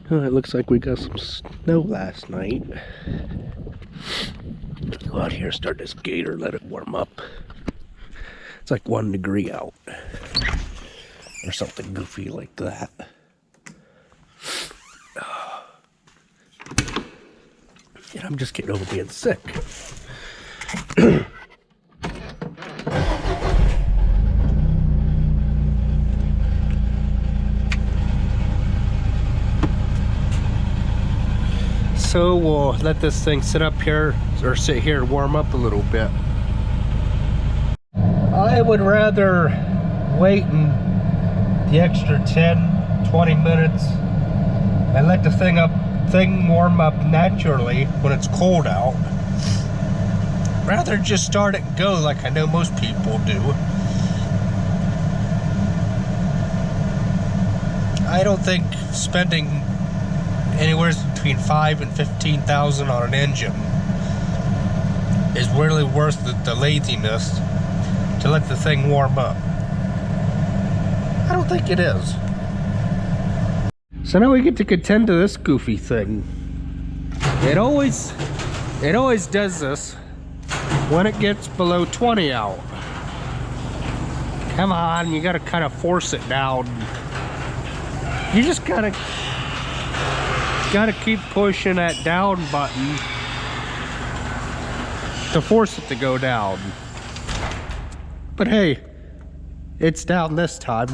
Oh, it looks like we got some snow last night. Go out here, start this gator, let it warm up. It's like 1 degree out. Or something goofy like that. And I'm just getting over being sick. So we'll let this thing sit up here, or sit here and warm up a little bit. I would rather wait the extra 10-20 minutes and let the thing warm up naturally when it's cold out, rather than just start it and go like I know most people do. I don't think spending anywhere between $5,000 and $15,000 on an engine is really worth the laziness to let the thing warm up. I don't think it is. So now we get to contend to this goofy thing. It always does this when it gets below 20 out. Come on, you gotta kind of force it down. You just gotta keep pushing that down button to force it to go down. But hey, it's down this time.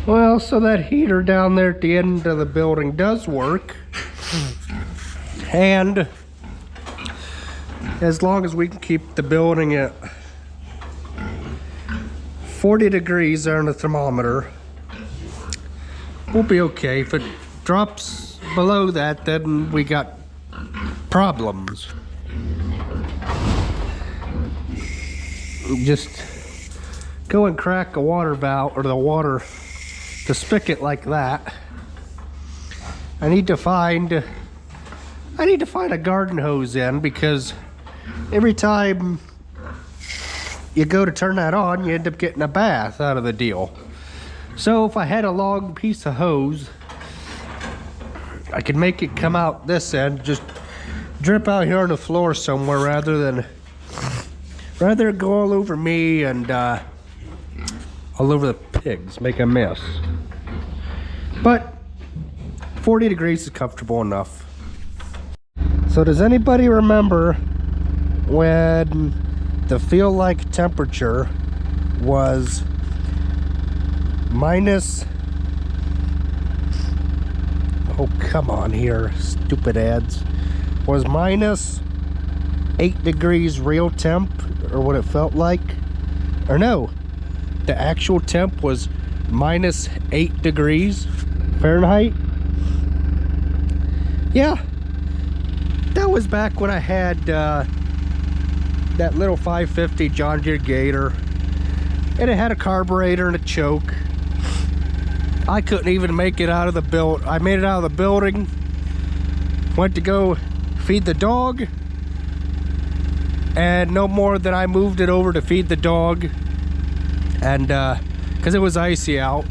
Well, so that heater down there at the end of the building does work. And as long as we can keep the building at 40 degrees there on the thermometer, we'll be okay. If it drops below that, then we got problems. Just go and crack a water valve, or the spigot like that. I need to find a garden hose in, because every time you go to turn that on, you end up getting a bath out of the deal. So if I had a long piece of hose, I could make it come out this end, just drip out here on the floor somewhere, rather than go all over me and all over the pigs, make a mess. But 40 degrees is comfortable enough. So does anybody remember when the feel like temperature was minus, oh come on here, stupid ads, was minus 8 degrees real temp, or what it felt like? Or no, the actual temp was minus 8 degrees Fahrenheit. Yeah, that was back when I had that little 550 John Deere Gator, and it had a carburetor and a choke. I couldn't even make it out of the build. I made it out of the building, went to go feed the dog, and no more than I moved it over to feed the dog, and because it was icy out,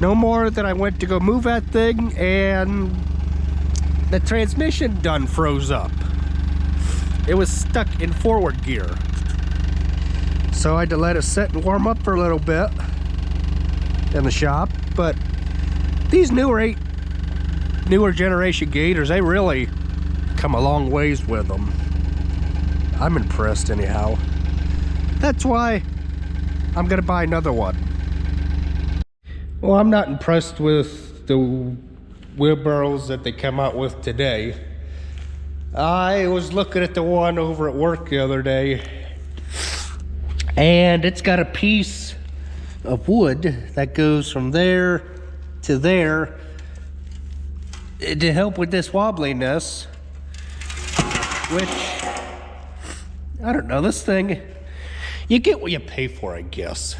no more than I went to go move that thing, and the transmission done froze up. It was stuck in forward gear, so I had to let it sit and warm up for a little bit in the shop. But these newer generation Gators, they really come a long ways with them. I'm impressed anyhow. That's why I'm gonna buy another one. Well, I'm not impressed with the wheelbarrows that they come out with today. I was looking at the one over at work the other day, and it's got a piece of wood that goes from there to there to help with this wobbliness, which, I don't know, this thing, you get what you pay for, I guess.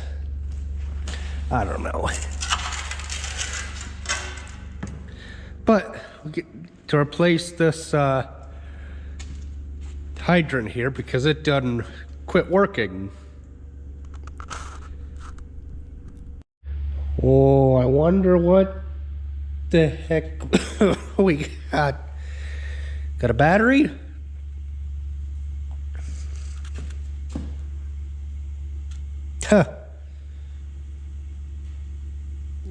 I don't know. But to replace this hydrant here, because it done quit working. Oh, I wonder what The heck we got? Got a battery? Huh.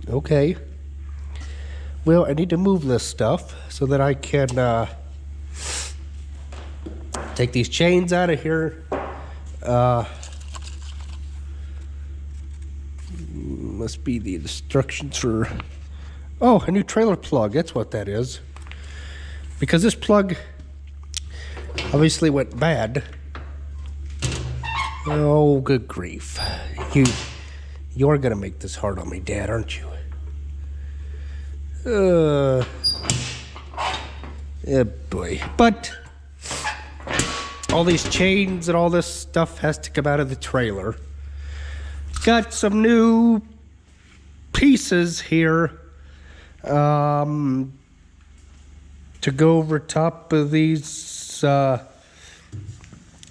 Okay. Well, I need to move this stuff so that I can take these chains out of here. Must be the instructions for... Oh, a new trailer plug. That's what that is. Because this plug obviously went bad. Oh, good grief. You're gonna make this hard on me, Dad, aren't you? Yeah, boy. But all these chains and all this stuff has to come out of the trailer. Got some new pieces here to go over top of these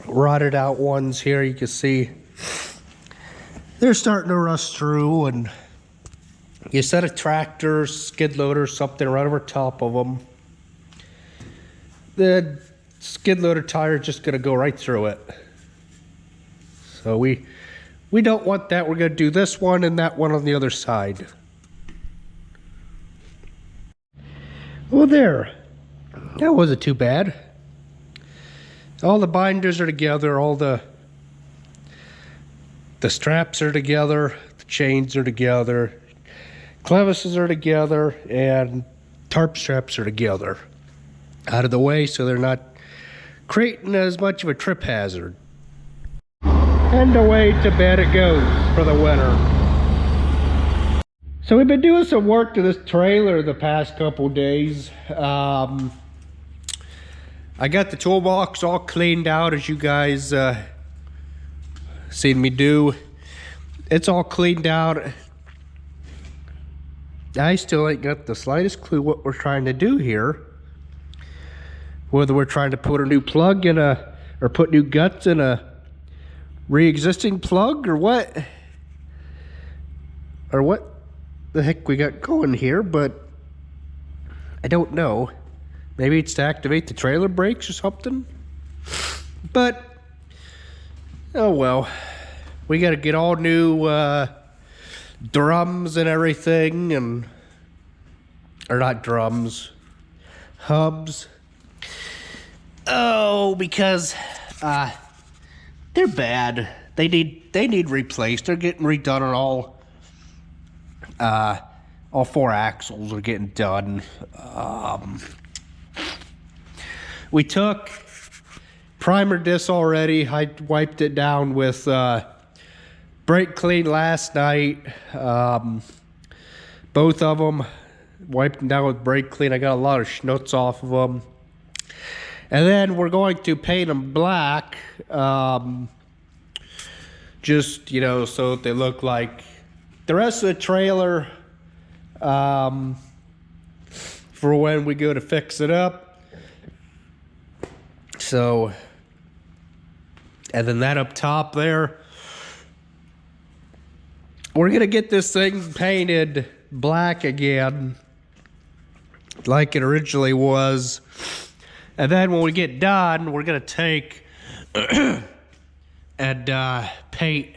rotted out ones here. You can see they're starting to rust through, and you set a tractor, skid loader, something right over top of them. The skid loader tire is just going to go right through it. So we don't want that. We're going to do this one and that one on the other side. Well, there. That wasn't too bad. All the binders are together. All the straps are together. The chains are together. Clevises are together. And tarp straps are together. Out of the way so they're not creating as much of a trip hazard. And away to bed it goes for the winter. So we've been doing some work to this trailer the past couple days. I got the toolbox all cleaned out, as you guys seen me do. It's all cleaned out. I still ain't got the slightest clue what we're trying to do here. Whether we're trying to put a new plug in or put new guts in a re-existing plug, or what the heck we got going here, but I don't know. Maybe it's to activate the trailer brakes or something, but oh well. We got to get all new drums and everything, and or not drums, hubs. Oh, because they're bad. They need replaced. They're getting redone on all 4 axles are getting done. We took primer disc already. I wiped it down with brake clean last night. Both of them wiped them down with brake clean. I got a lot of schnuts off of them. And then we're going to paint them black, just, you know, so they look like the rest of the trailer, for when we go to fix it up. So, and then that up top there, we're gonna get this thing painted black again, like it originally was. And then when we get done, we're gonna take and paint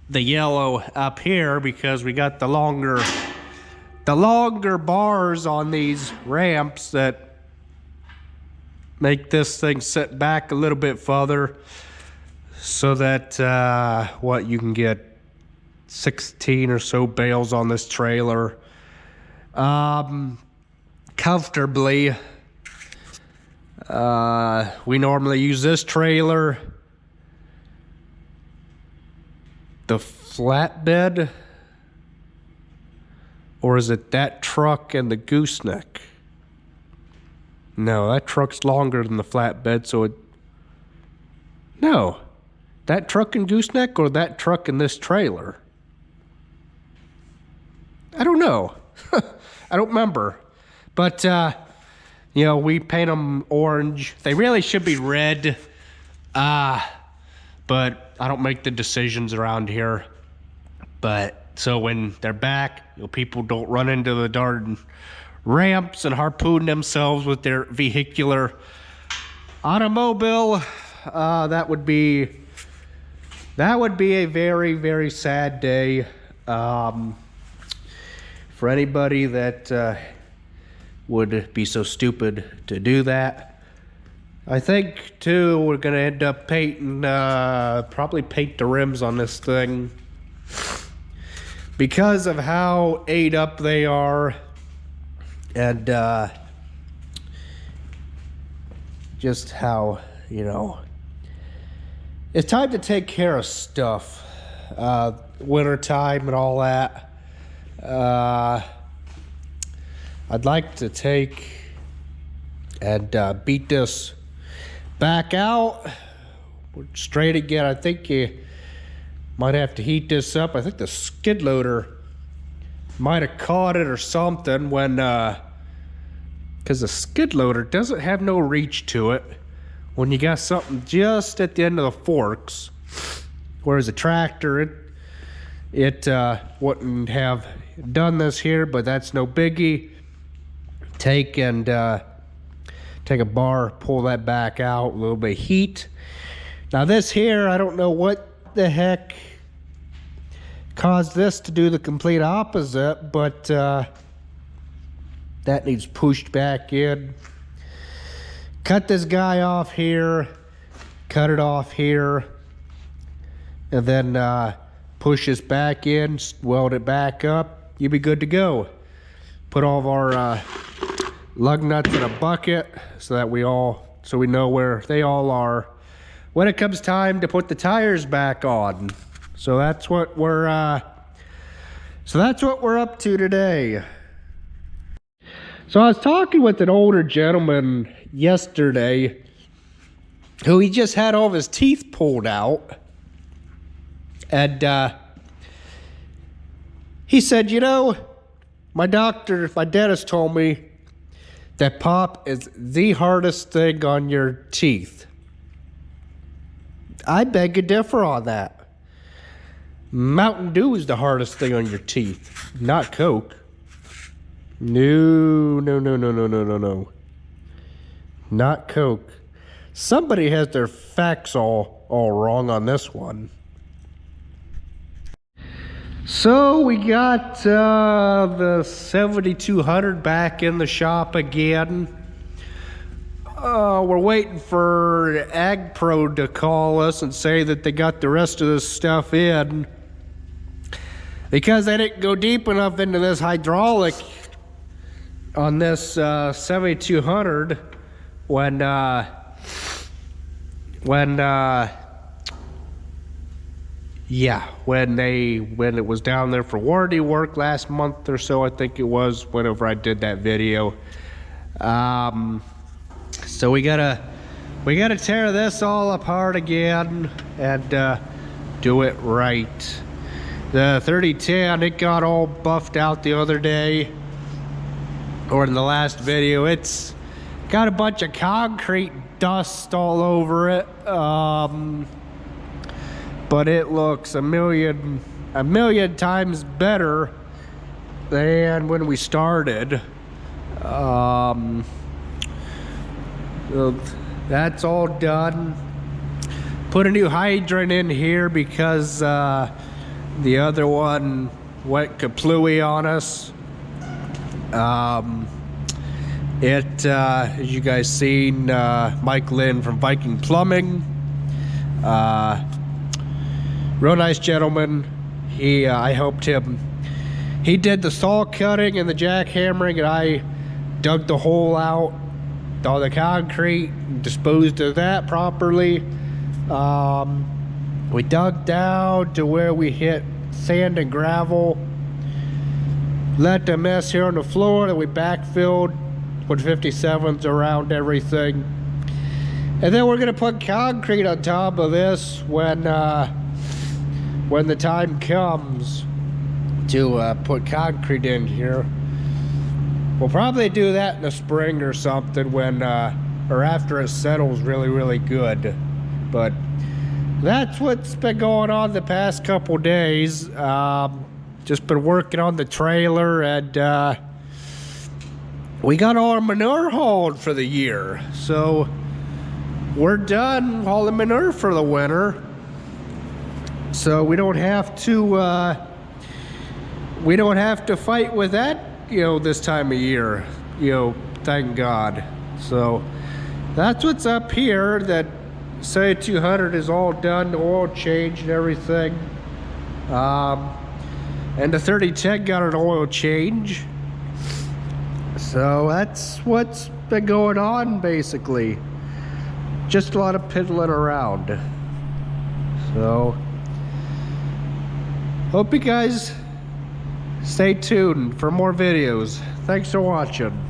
the yellow up here, because we got the longer bars on these ramps that make this thing sit back a little bit further, so that you can get 16 or so bales on this trailer comfortably. We normally use this trailer, the flatbed, or is it that truck and the gooseneck? No, that truck's longer than the flatbed, so it... No, that truck and gooseneck, or that truck and this trailer? I don't know. I don't remember. But, you know, we paint them orange. They really should be red. But I don't make the decisions around here. But so when they're back, you know, people don't run into the darn ramps and harpoon themselves with their vehicular automobile. That would be a very, very sad day for anybody that would be so stupid to do that. I think too we're gonna end up painting, probably paint the rims on this thing because of how ate up they are, and just how, you know, it's time to take care of stuff. Winter time and all that. I'd like to take and beat this back out straight again. I think you might have to heat this up. I think the skid loader might have caught it or something when because the skid loader doesn't have no reach to it when you got something just at the end of the forks, whereas a tractor it wouldn't have done this here, but that's no biggie. Take a bar, pull that back out, a little bit of heat. Now this here, I don't know what the heck caused this to do the complete opposite, but that needs pushed back in. Cut this guy off here, cut it off here, and then push this back in, weld it back up. You'll be good to go. Put all of our lug nuts in a bucket so that we know where they all are when it comes time to put the tires back on. So that's what we're up to today. So I was talking with an older gentleman yesterday who he just had all of his teeth pulled out, and he said, you know, my dentist told me that pop is the hardest thing on your teeth. I beg to differ on that. Mountain Dew is the hardest thing on your teeth, not Coke. No. Not Coke. Somebody has their facts all wrong on this one. So we got the 7200 back in the shop again. We're waiting for AgPro to call us and say that they got the rest of this stuff in, because they didn't go deep enough into this hydraulic on this 7200 when it was down there for warranty work last month or so, I think it was, whenever I did that video. So we gotta tear this all apart again and do it right. The 3010, it got all buffed out the other day, or in the last video. It's got a bunch of concrete dust all over it. But it looks a million times better than when we started. So that's all done. Put a new hydrant in here because the other one went kaplooey on us. As you guys seen, Mike Lynn from Viking Plumbing, real nice gentleman. I helped him. He did the saw cutting and the jackhammering, and I dug the hole out, all the concrete, disposed of that properly. We dug down to where we hit sand and gravel, let the mess here on the floor that we backfilled with 57s around everything. And then we're gonna put concrete on top of this when the time comes to put concrete in here. We'll probably do that in the spring or something, when or after it settles really good. But that's what's been going on the past couple days. Just been working on the trailer, and we got all our manure hauled for the year. So we're done hauling manure for the winter. So we don't have to fight with that, you know, this time of year, you know, thank God. So that's what's up here. That Say 200 is all done, the oil change and everything. And the 3010 got an oil change. So that's what's been going on basically. Just a lot of piddling around. So hope you guys stay tuned for more videos. Thanks for watching.